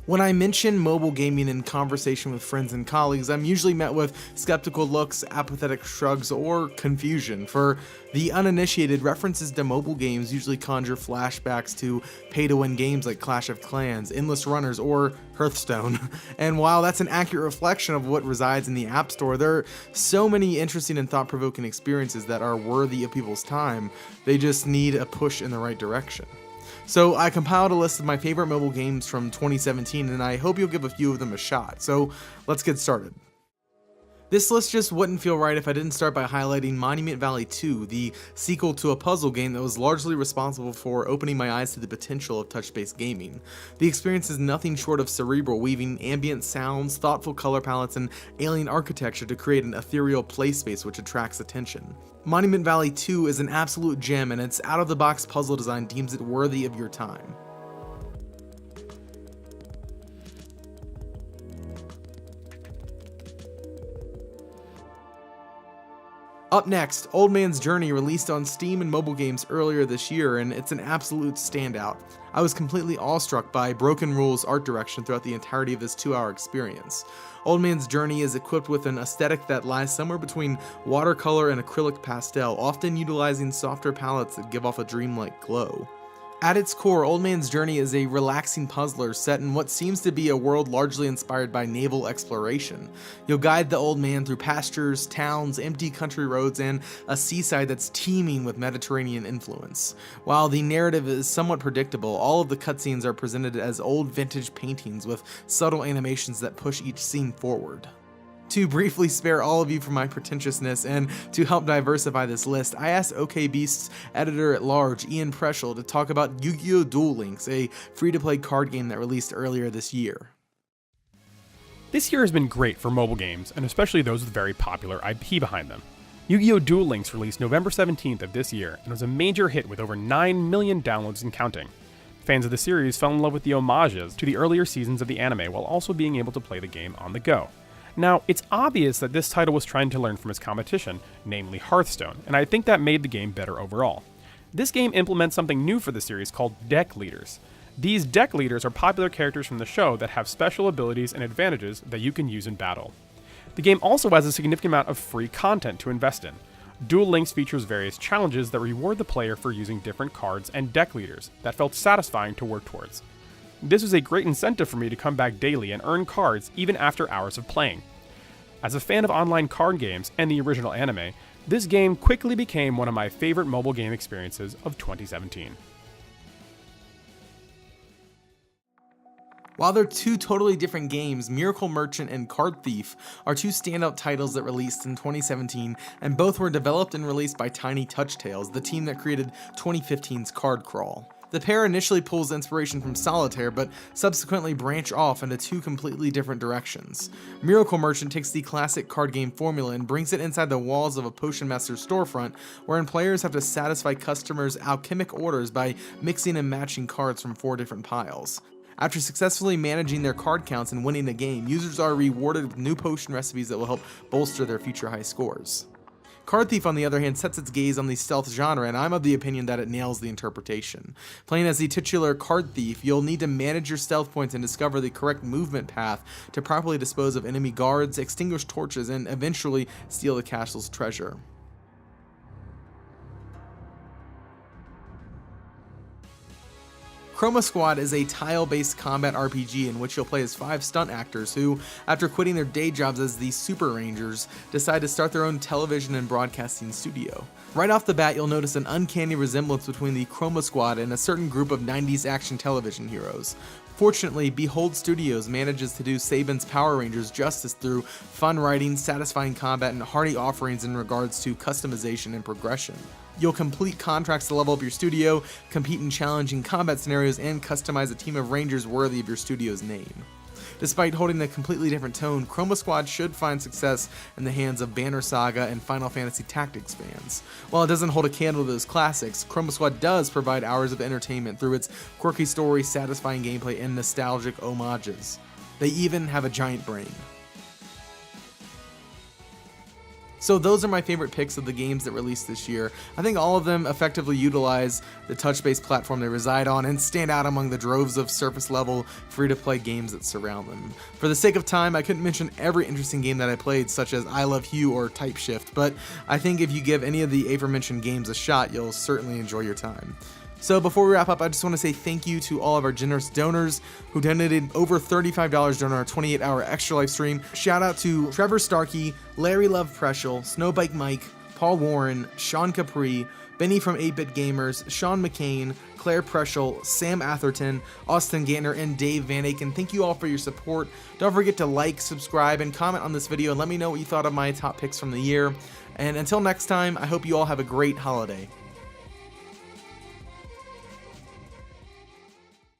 When I mention mobile gaming in conversation with friends and colleagues, I'm usually met with skeptical looks, apathetic shrugs, or confusion. For the uninitiated, references to mobile games usually conjure flashbacks to pay-to-win games like Clash of Clans, Endless Runners, or Hearthstone. And while that's an accurate reflection of what resides in the App Store, there are so many interesting and thought-provoking experiences that are worthy of people's time. They just need a push in the right direction. So I compiled a list of my favorite mobile games from 2017, and I hope you'll give a few of them a shot. So let's get started. This list just wouldn't feel right if I didn't start by highlighting Monument Valley 2, the sequel to a puzzle game that was largely responsible for opening my eyes to the potential of touch-based gaming. The experience is nothing short of cerebral, weaving ambient sounds, thoughtful color palettes, and alien architecture to create an ethereal play space which attracts attention. Monument Valley 2 is an absolute gem, and its out-of-the-box puzzle design deems it worthy of your time. Up next, Old Man's Journey released on Steam and mobile games earlier this year, and it's an absolute standout. I was completely awestruck by Broken Rules art direction throughout the entirety of this 2-hour experience. Old Man's Journey is equipped with an aesthetic that lies somewhere between watercolor and acrylic pastel, often utilizing softer palettes that give off a dreamlike glow. At its core, Old Man's Journey is a relaxing puzzler set in what seems to be a world largely inspired by naval exploration. You'll guide the old man through pastures, towns, empty country roads, and a seaside that's teeming with Mediterranean influence. While the narrative is somewhat predictable, all of the cutscenes are presented as old vintage paintings with subtle animations that push each scene forward. To briefly spare all of you from my pretentiousness and to help diversify this list, I asked OKBeast's editor-at-large, Ian Preschel, to talk about Yugioh Duels, a free-to-play card game that released earlier this year. This year has been great for mobile games, and especially those with very popular IP behind them. Yu-Gi-Oh! Duel Links released November 17th of this year, and was a major hit with over 9 million downloads and counting. Fans of the series fell in love with the homages to the earlier seasons of the anime while also being able to play the game on the go. Now, it's obvious that this title was trying to learn from its competition, namely Hearthstone, and I think that made the game better overall. This game implements something new for the series called deck leaders. These deck leaders are popular characters from the show that have special abilities and advantages that you can use in battle. The game also has a significant amount of free content to invest in. Duel Links features various challenges that reward the player for using different cards and deck leaders that felt satisfying to work towards. This was a great incentive for me to come back daily and earn cards even after hours of playing. As a fan of online card games and the original anime, this game quickly became one of my favorite mobile game experiences of 2017. While they're two totally different games, Miracle Merchant and Card Thief are two standout titles that released in 2017, and both were developed and released by Tiny Touch Tales, the team that created 2015's Card Crawl. The pair initially pulls inspiration from Solitaire, but subsequently branch off into two completely different directions. Miracle Merchant takes the classic card game formula and brings it inside the walls of a Potion Master storefront, wherein players have to satisfy customers' alchemic orders by mixing and matching cards from 4 different piles. After successfully managing their card counts and winning a game, users are rewarded with new potion recipes that will help bolster their future high scores. Card Thief, on the other hand, sets its gaze on the stealth genre, and I'm of the opinion that it nails the interpretation. Playing as the titular Card Thief, you'll need to manage your stealth points and discover the correct movement path to properly dispose of enemy guards, extinguish torches, and eventually steal the castle's treasure. Chroma Squad is a tile-based combat RPG in which you'll play as 5 stunt actors who, after quitting their day jobs as the Super Rangers, decide to start their own television and broadcasting studio. Right off the bat, you'll notice an uncanny resemblance between the Chroma Squad and a certain group of 90s action television heroes. Fortunately, Behold Studios manages to do Saban's Power Rangers justice through fun writing, satisfying combat, and hearty offerings in regards to customization and progression. You'll complete contracts to level up your studio, compete in challenging combat scenarios, and customize a team of Rangers worthy of your studio's name. Despite holding a completely different tone, Chroma Squad should find success in the hands of Banner Saga and Final Fantasy Tactics fans. While it doesn't hold a candle to those classics, Chroma Squad does provide hours of entertainment through its quirky story, satisfying gameplay, and nostalgic homages. They even have a giant brain. So those are my favorite picks of the games that released this year. I think all of them effectively utilize the touch-based platform they reside on and stand out among the droves of surface-level, free-to-play games that surround them. For the sake of time, I couldn't mention every interesting game that I played, such as I Love Hue or Type Shift, but I think if you give any of the aforementioned games a shot, you'll certainly enjoy your time. So before we wrap up, I just want to say thank you to all of our generous donors who donated over $35 during our 28-hour extra live stream. Shout out to Trevor Starkey, Larry Love Preschel, Snowbike Mike, Paul Warren, Sean Capri, Benny from 8-Bit Gamers, Sean McCain, Claire Preschel, Sam Atherton, Austin Gantner, and Dave Van Aken. Thank you all for your support. Don't forget to like, subscribe, and comment on this video and let me know what you thought of my top picks from the year. And until next time, I hope you all have a great holiday.